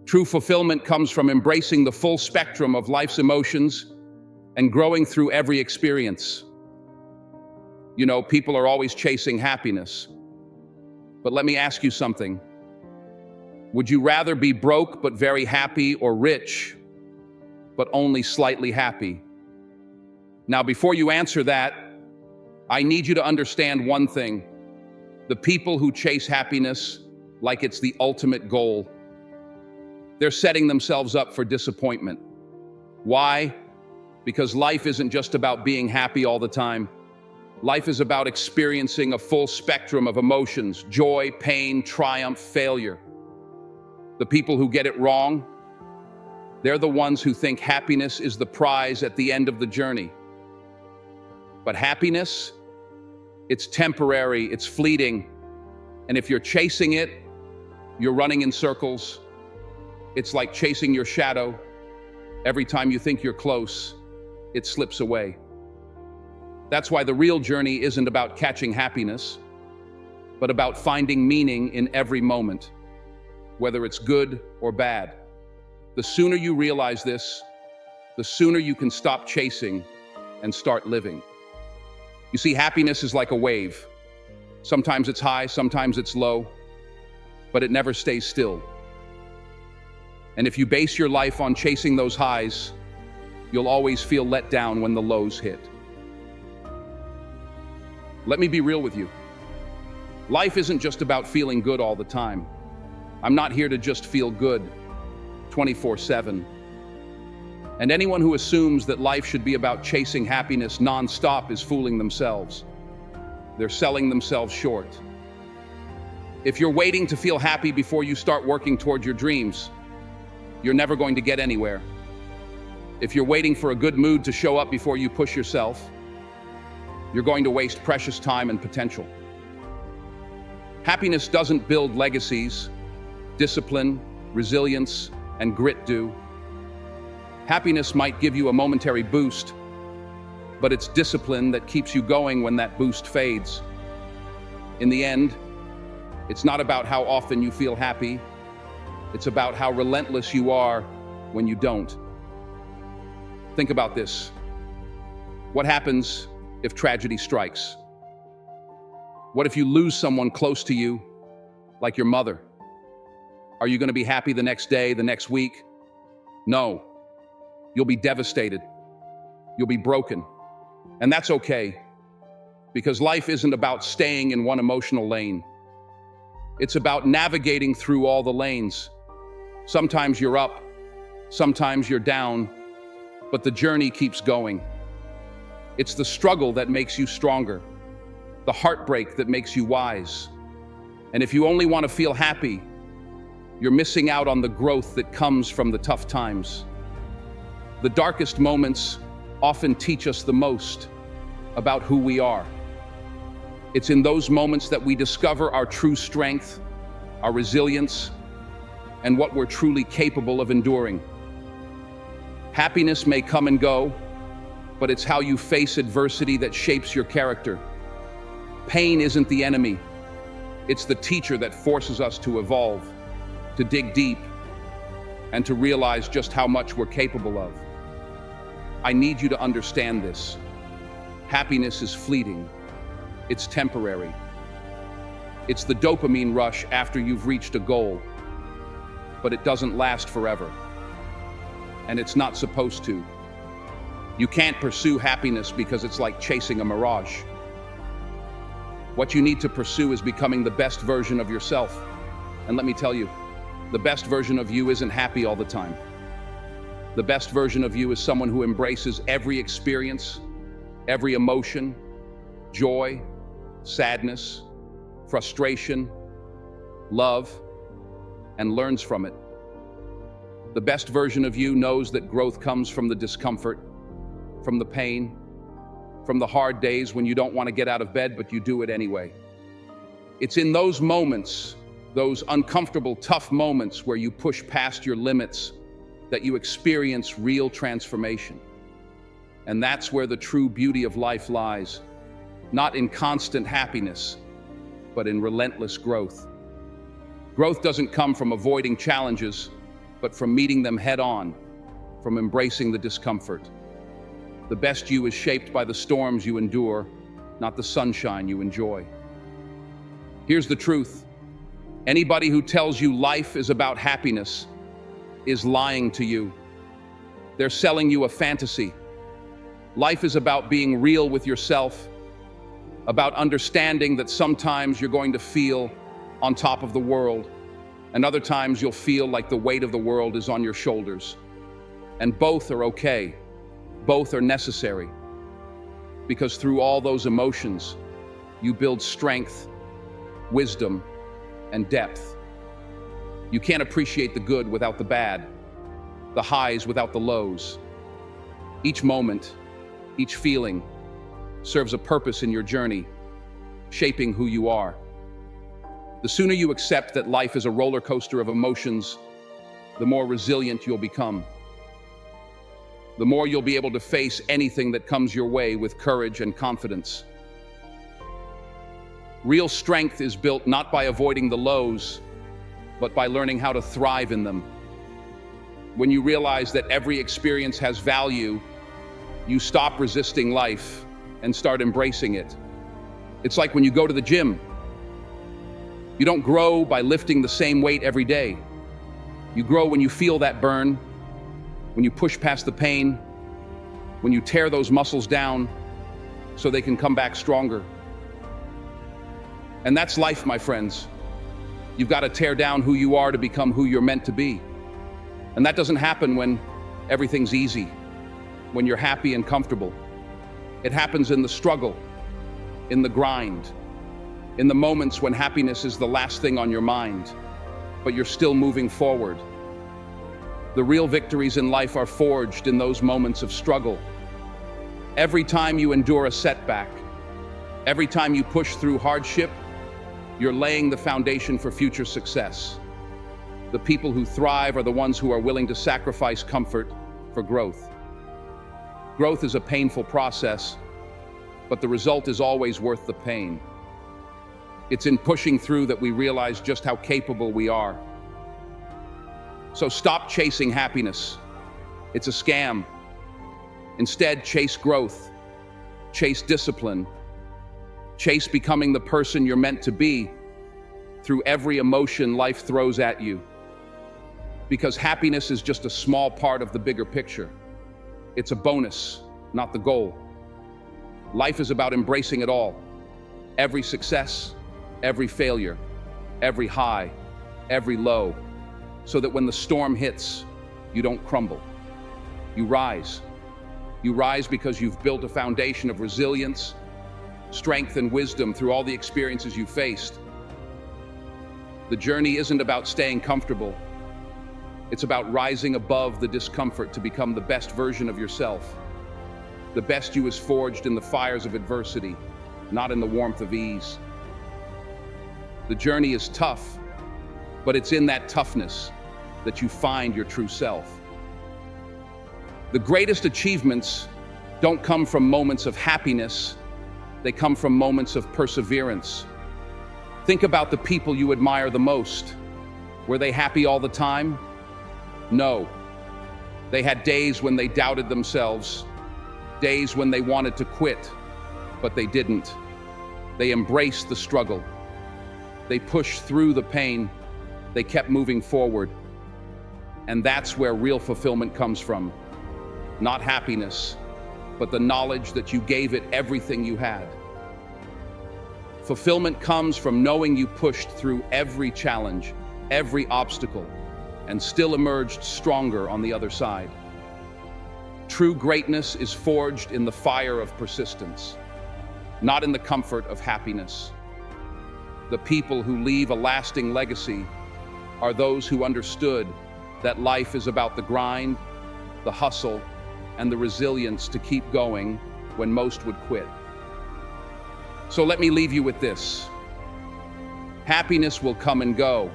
True fulfillment comes from embracing the full spectrum of life's emotions and growing through every experience. You know, people are always chasing happiness. But let me ask you something. Would you rather be broke but very happy, or rich but only slightly happy? Now, before you answer that, I need you to understand one thing. The people who chase happiness like it's the ultimate goal, they're setting themselves up for disappointment. Why? Because life isn't just about being happy all the time. Life is about experiencing a full spectrum of emotions: joy, pain, triumph, failure. The people who get it wrong, they're the ones who think happiness is the prize at the end of the journey. But happiness, it's temporary, it's fleeting. And if you're chasing it, you're running in circles. It's like chasing your shadow. Every time you think you're close, it slips away. That's why the real journey isn't about catching happiness, but about finding meaning in every moment, whether it's good or bad. The sooner you realize this, the sooner you can stop chasing and start living. You see, happiness is like a wave. Sometimes it's high, sometimes it's low, but it never stays still. And if you base your life on chasing those highs, you'll always feel let down when the lows hit. Let me be real with you. Life isn't just about feeling good all the time. I'm not here to just feel good 24/7. And anyone who assumes that life should be about chasing happiness non-stop is fooling themselves. They're selling themselves short. If you're waiting to feel happy before you start working toward your dreams, you're never going to get anywhere. If you're waiting for a good mood to show up before you push yourself, you're going to waste precious time and potential. Happiness doesn't build legacies. Discipline, resilience, and grit do. Happiness might give you a momentary boost, but it's discipline that keeps you going when that boost fades. In the end, it's not about how often you feel happy. It's about how relentless you are when you don't. Think about this. What happens if tragedy strikes? What if you lose someone close to you, like your mother? Are you going to be happy the next day, the next week? No. You'll be devastated. You'll be broken. And that's okay, because life isn't about staying in one emotional lane. It's about navigating through all the lanes. Sometimes you're up, sometimes you're down, but the journey keeps going. It's the struggle that makes you stronger, the heartbreak that makes you wise. And if you only want to feel happy, you're missing out on the growth that comes from the tough times. The darkest moments often teach us the most about who we are. It's in those moments that we discover our true strength, our resilience, and what we're truly capable of enduring. Happiness may come and go, but it's how you face adversity that shapes your character. Pain isn't the enemy. It's the teacher that forces us to evolve, to dig deep, and to realize just how much we're capable of. I need you to understand this. Happiness is fleeting. It's temporary. It's the dopamine rush after you've reached a goal, but it doesn't last forever. And it's not supposed to. You can't pursue happiness because it's like chasing a mirage. What you need to pursue is becoming the best version of yourself. And let me tell you, the best version of you isn't happy all the time. The best version of you is someone who embraces every experience, every emotion, joy, sadness, frustration, love, and learns from it. The best version of you knows that growth comes from the discomfort, from the pain, from the hard days when you don't want to get out of bed, but you do it anyway. It's in those moments, those uncomfortable, tough moments where you push past your limits, that you experience real transformation. And that's where the true beauty of life lies, not in constant happiness, but in relentless growth. Growth doesn't come from avoiding challenges. but from meeting them head on, from embracing the discomfort. The best you is shaped by the storms you endure, not the sunshine you enjoy. Here's the truth. Anybody who tells you life is about happiness is lying to you. They're selling you a fantasy. Life is about being real with yourself, about understanding that sometimes you're going to feel on top of the world, and other times you'll feel like the weight of the world is on your shoulders. And both are okay. Both are necessary. Because through all those emotions, you build strength, wisdom, and depth. You can't appreciate the good without the bad, the highs without the lows. Each moment, each feeling serves a purpose in your journey, shaping who you are. The sooner you accept that life is a roller coaster of emotions, the more resilient you'll become. The more you'll be able to face anything that comes your way with courage and confidence. Real strength is built not by avoiding the lows, but by learning how to thrive in them. When you realize that every experience has value, you stop resisting life and start embracing it. It's like when you go to the gym. You don't grow by lifting the same weight every day. You grow when you feel that burn, when you push past the pain, when you tear those muscles down so they can come back stronger. And that's life, my friends. You've got to tear down who you are to become who you're meant to be. And that doesn't happen when everything's easy, when you're happy and comfortable. It happens in the struggle, in the grind, in the moments when happiness is the last thing on your mind, but you're still moving forward. The real victories in life are forged in those moments of struggle. Every time you endure a setback, every time you push through hardship, you're laying the foundation for future success. The people who thrive are the ones who are willing to sacrifice comfort for growth. Growth is a painful process, but the result is always worth the pain. It's in pushing through that we realize just how capable we are. So stop chasing happiness. It's a scam. Instead, chase growth, chase discipline, chase becoming the person you're meant to be through every emotion life throws at you. Because happiness is just a small part of the bigger picture. It's a bonus, not the goal. Life is about embracing it all. Every success, every failure, every high, every low, so that when the storm hits, you don't crumble. You rise. You rise because you've built a foundation of resilience, strength, and wisdom through all the experiences you faced. The journey isn't about staying comfortable. It's about rising above the discomfort to become the best version of yourself. The best you is forged in the fires of adversity, not in the warmth of ease. The journey is tough, but it's in that toughness that you find your true self. The greatest achievements don't come from moments of happiness, they come from moments of perseverance. Think about the people you admire the most. Were they happy all the time? No. They had days when they doubted themselves, days when they wanted to quit, but they didn't. They embraced the struggle. They pushed through the pain. They kept moving forward. And that's where real fulfillment comes from. Not happiness, but the knowledge that you gave it everything you had. Fulfillment comes from knowing you pushed through every challenge, every obstacle, and still emerged stronger on the other side. True greatness is forged in the fire of persistence, not in the comfort of happiness. The people who leave a lasting legacy are those who understood that life is about the grind, the hustle, and the resilience to keep going when most would quit. So let me leave you with this. Happiness will come and go,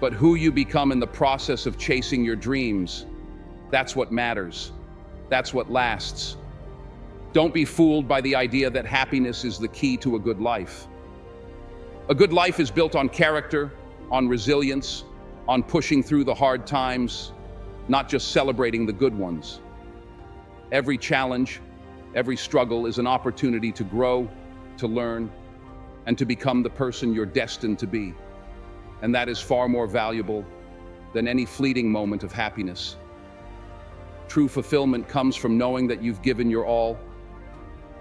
but who you become in the process of chasing your dreams, that's what matters. That's what lasts. Don't be fooled by the idea that happiness is the key to a good life. A good life is built on character, on resilience, on pushing through the hard times, not just celebrating the good ones. Every challenge, every struggle is an opportunity to grow, to learn, and to become the person you're destined to be. And that is far more valuable than any fleeting moment of happiness. True fulfillment comes from knowing that you've given your all,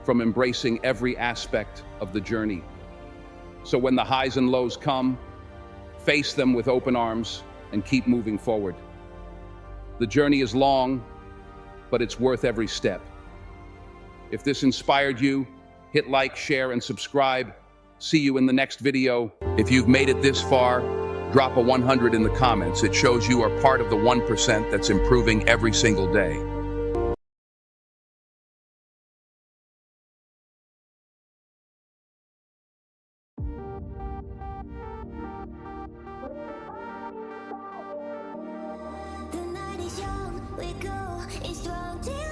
from embracing every aspect of the journey. So when the highs and lows come, face them with open arms and keep moving forward. The journey is long, but it's worth every step. If this inspired you, hit like, share, and subscribe. See you in the next video. If you've made it this far, drop a 100 in the comments. It shows you are part of the 1% that's improving every single day. The night is young, we go, it's strong till